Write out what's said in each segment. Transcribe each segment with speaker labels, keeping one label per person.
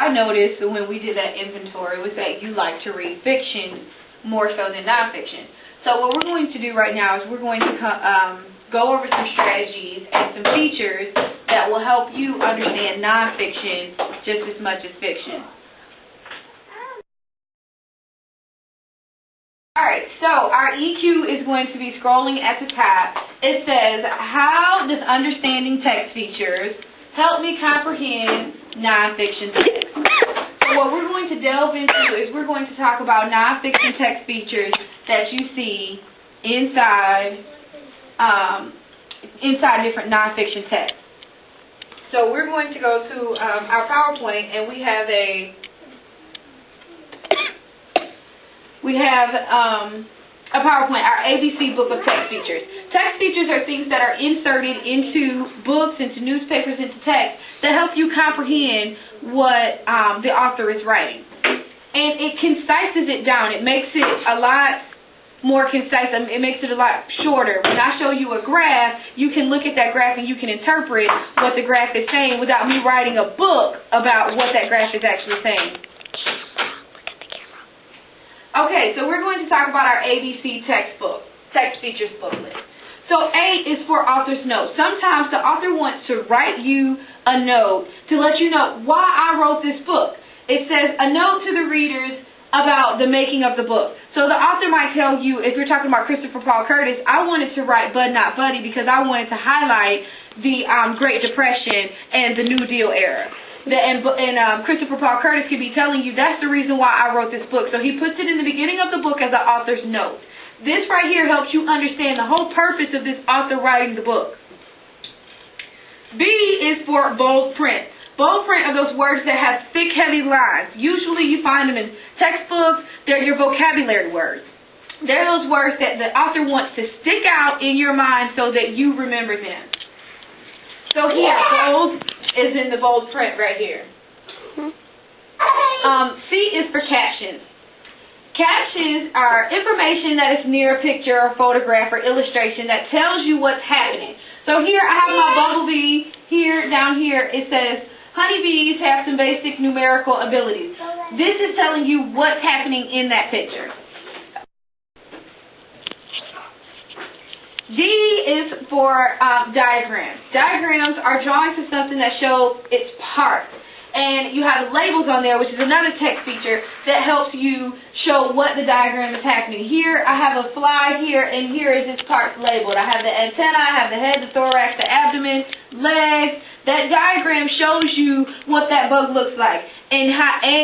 Speaker 1: I noticed when we did that inventory was that you like to read fiction more so than nonfiction. So what we're going to do right now is we're going to go over some strategies and some features that will help you understand nonfiction just as much as fiction. Alright, so our EQ is going to be scrolling at the top. It says, how does understanding text features help me comprehend nonfiction text? So what we're going to delve into is we're going to talk about nonfiction text features that you see inside different nonfiction texts. So we're going to go to our PowerPoint, and we have a PowerPoint, our ABC book of text features. Text features are things that are inserted into books, into newspapers, into text that help you comprehend what the author is writing. And it concises it down. It makes it a lot more concise. It makes it a lot shorter. When I show you a graph, you can look at that graph and you can interpret what the graph is saying without me writing a book about what that graph is actually saying. Okay, so we're going to talk about our ABC text features booklet. So A is for author's note. Sometimes the author wants to write you a note to let you know why I wrote this book. It says a note to the readers about the making of the book. So the author might tell you, if you're talking about Christopher Paul Curtis, I wanted to write Bud Not Buddy because I wanted to highlight the Great Depression and the New Deal era. Christopher Paul Curtis could be telling you that's the reason why I wrote this book. So he puts it in the beginning of the book as the author's note. This right here helps you understand the whole purpose of this author writing the book. B is for bold print. Bold print are those words that have thick, heavy lines. Usually you find them in textbooks. They're your vocabulary words. They're those words that the author wants to stick out in your mind so that you remember them. So here, bold is in the bold print right here. C is for captions. Captions are information that is near a picture or photograph or illustration that tells you what's happening. So here I have my bumblebee. Here, down here, it says, honeybees have some basic numerical abilities. This is telling you what's happening in that picture. D is for diagrams. Diagrams are drawings of something that show its parts. And you have labels on there, which is another text feature that helps you show what the diagram is happening. Here, I have a fly here, and here is its parts labeled. I have the antenna, I have the head, the thorax, the abdomen, legs. That diagram shows you what that bug looks like and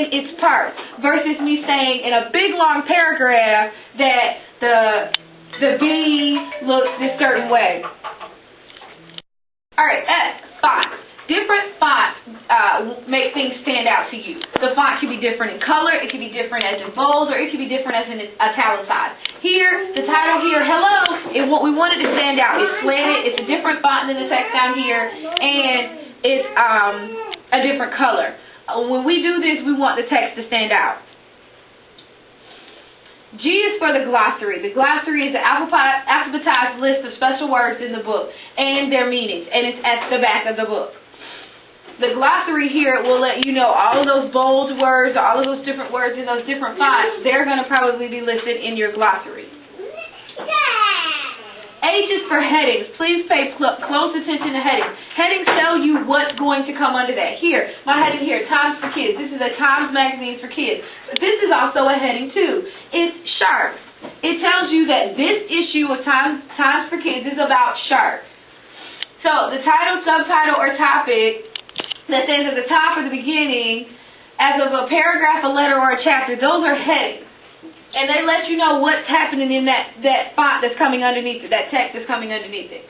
Speaker 1: its parts, versus me saying in a big long paragraph that the bee looks this certain way. All right, S, fonts. Different fonts make things stand out to you. The font can be different in color, it can be different as in bold, or it can be different as in italicized. Here, the title here, hello, we wanted to stand out. It's slanted, it's a different font than the text down here, and it's a different color. When we do this, we want the text to stand out. G is for the glossary. The glossary is the alphabetized list of special words in the book and their meanings, and it's at the back of the book. The glossary here will let you know all of those bold words, all of those different words in those different fonts. They're going to probably be listed in your glossary. H is for headings. Please pay close attention to headings. Headings tell you what's going to come under that. Here, my heading here, Times for Kids. This is a Times magazine for kids. But this is also a heading too. It's sharks. It tells you that this issue of Times for Kids is about sharks. So the title, subtitle, or topic that says at the top or the beginning, as of a paragraph, a letter, or a chapter, those are headings. And they let you know what's happening in that font that's coming underneath it, that text that's coming underneath it.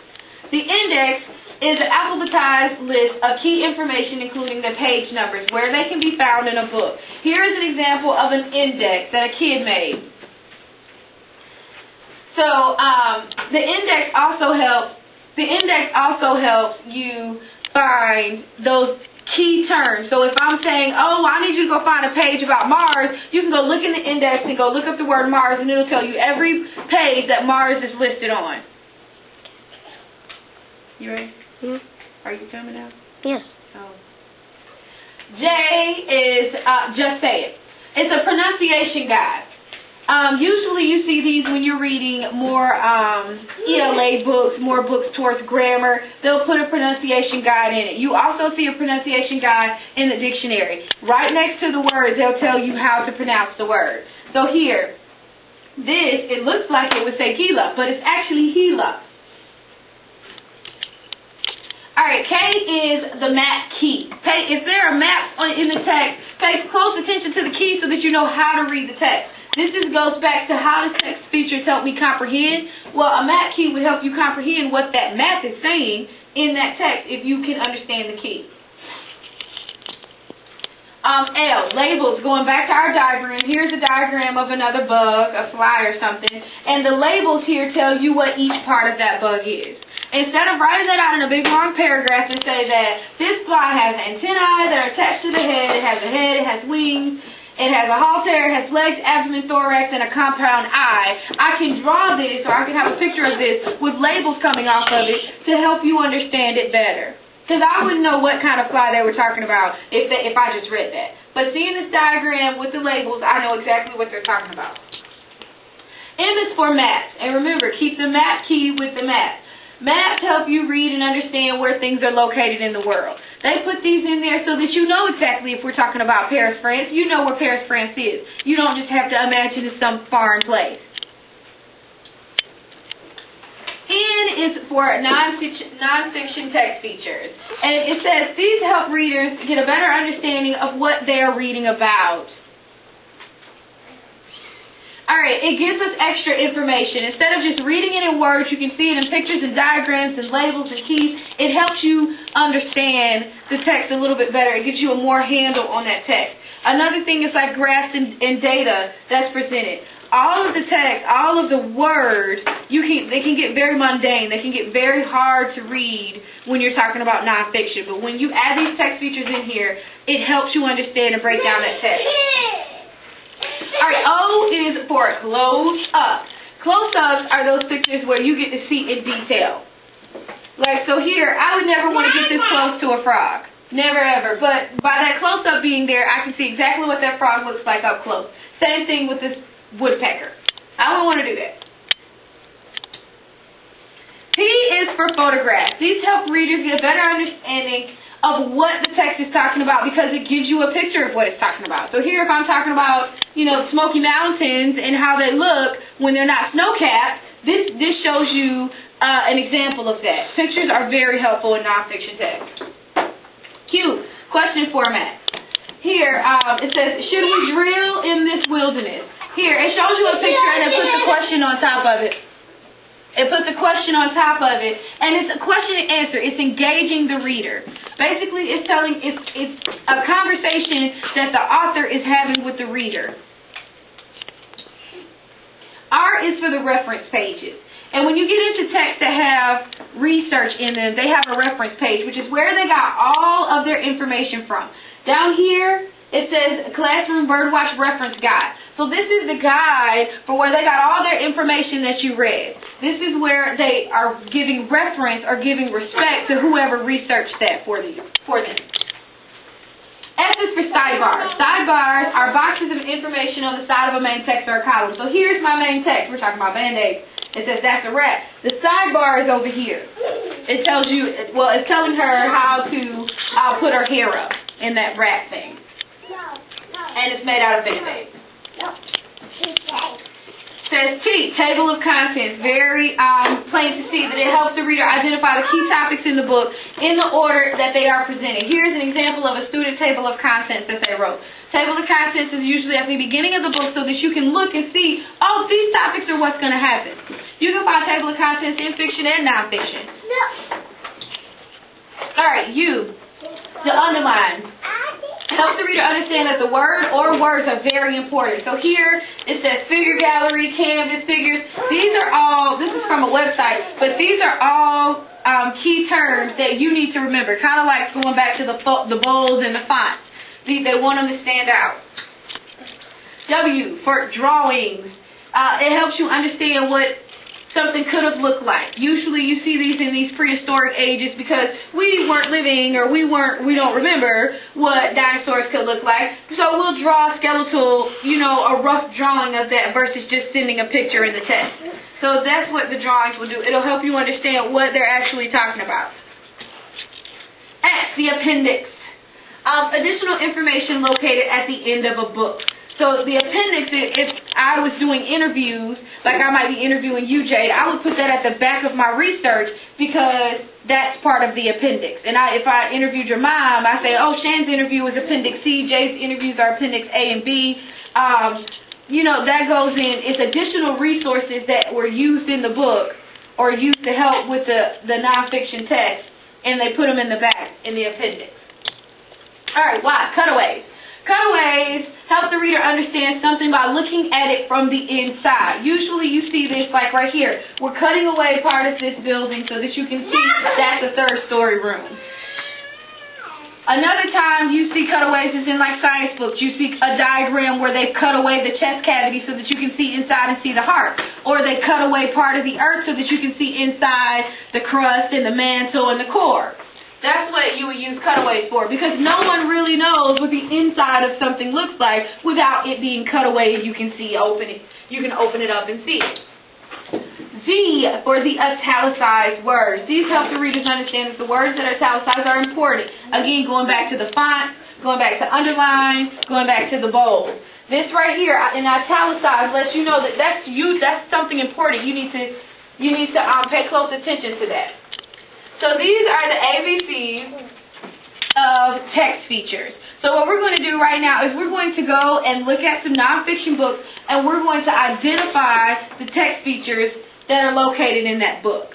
Speaker 1: The index is an alphabetized list of key information, including the page numbers, where they can be found in a book. Here is an example of an index that a kid made. So the index also helps you find those key terms. So if I'm saying, oh, I need you to go find a page about Mars, you can go look in the index and go look up the word Mars, and it'll tell you every page that Mars is listed on. You ready?
Speaker 2: Mm-hmm.
Speaker 1: Are you filming now?
Speaker 2: Yes.
Speaker 1: Oh. J is just say it. It's a pronunciation guide. Usually you see these when you're reading more ELA books, more books towards grammar. They'll put a pronunciation guide in it. You also see a pronunciation guide in the dictionary. Right next to the words, they'll tell you how to pronounce the word. So here, this, it looks like it would say Gila, but it's actually Gila. Alright, K is the map key. If there are maps in the text, pay close attention to the key so that you know how to read the text. This goes back to how does text features help me comprehend? Well, a map key would help you comprehend what that map is saying in that text if you can understand the key. L, labels, going back to our diagram. Here's a diagram of another bug, a fly or something, and the labels here tell you what each part of that bug is. Instead of writing that out in a big long paragraph and say that this fly has antennae that are attached to the head, it has wings, it has a halter, it has legs, abdomen, thorax, and a compound eye. I can draw this, or I can have a picture of this with labels coming off of it to help you understand it better. Because I wouldn't know what kind of fly they were talking about if I just read that. But seeing this diagram with the labels, I know exactly what they're talking about. M is for maps. And remember, keep the map key with the maps. Maps help you read and understand where things are located in the world. They put these in there so that you know exactly if we're talking about Paris, France. You know where Paris, France is. You don't just have to imagine it's some foreign place. N is for nonfiction text features. And it says these help readers get a better understanding of what they're reading about. Alright, it gives us extra information. Instead of just reading it in words, you can see it in pictures and diagrams and labels and keys. It helps you understand the text a little bit better. It gives you a more handle on that text. Another thing is like graphs and data that's presented. All of the text, all of the words, they can get very mundane. They can get very hard to read when you're talking about nonfiction. But when you add these text features in here, it helps you understand and break down that text. Alright, O is for close-up. Close-ups are those pictures where you get to see in detail. Like, so here, I would never want to get this close to a frog. Never ever. But by that close-up being there, I can see exactly what that frog looks like up close. Same thing with this woodpecker. I don't want to do that. P is for photographs. These help readers get a better understanding of what the text is talking about because it gives you a picture of what it's talking about. So here if I'm talking about, Smoky Mountains and how they look when they're not snow-capped, this shows you an example of that. Pictures are very helpful in nonfiction text. Q, question format. Here, it says, should we drill in this wilderness? Here, it shows you a picture and it puts a question on top of it. It puts a question on top of it, and it's a question and answer. It's engaging the reader. Basically, it's a conversation that the author is having with the reader. R is for the reference pages. And when you get into texts that have research in them, they have a reference page, which is where they got all of their information from. Down here, it says Classroom Birdwatch Reference Guide. So this is the guide for where they got all their information that you read. This is where they are giving reference or giving respect to whoever researched that for them. S is for sidebars. Sidebars are boxes of information on the side of a main text or a column. So here's my main text. We're talking about Band-Aids. It says that's a rat. The sidebar is over here. It tells you, it's telling her how to put her hair up in that rat thing. And it's made out of Band-Aids. Says T, table of contents. Very plain to see that it helps the reader identify the key topics in the book in the order that they are presented. Here's an example of a student table of contents that they wrote. Table of contents is usually at the beginning of the book so that you can look and see, oh, these topics are what's going to happen. You can find table of contents in fiction and nonfiction. Alright, U, the underline. Helps the reader understand that the word or words are very important. So here it says figure gallery, canvas, figures. These are all, this is from a website, but these are all key terms that you need to remember. Kind of like going back to the bold and the fonts. They want them to stand out. W for drawings. It helps you understand what something could have looked like. Usually you see these in these prehistoric ages because we weren't living or we don't remember what dinosaurs could look like. So we'll draw a skeletal, a rough drawing of that versus just sending a picture in the test. So that's what the drawings will do. It'll help you understand what they're actually talking about. X, the appendix. Additional information located at the end of a book. So the appendix, if I was doing interviews, like I might be interviewing you, Jade, I would put that at the back of my research because that's part of the appendix. And if I interviewed your mom, I say, oh, Shan's interview was appendix C, Jade's interviews are appendix A and B. That goes in, it's additional resources that were used in the book or used to help with the nonfiction text, and they put them in the back, in the appendix. All right, why? Cutaways. Cutaways help the reader understand something by looking at it from the inside. Usually you see this like right here. We're cutting away part of this building so that you can see that's a third-story room. Another time you see cutaways is in like science books. You see a diagram where they've cut away the chest cavity so that you can see inside and see the heart. Or they cut away part of the earth so that you can see inside the crust and the mantle and the core. That's what you would use cutaways for, because no one really knows what the inside of something looks like without it being cut away and you can see you can open it up and see it. Z, for the italicized words. These help the readers understand that the words that are italicized are important. Again, going back to the font, going back to underline, going back to the bold. This right here in italicized lets you know that that's something important. You need to pay close attention to that. So these are the ABCs of text features. So what we're going to do right now is we're going to go and look at some nonfiction books, and we're going to identify the text features that are located in that book.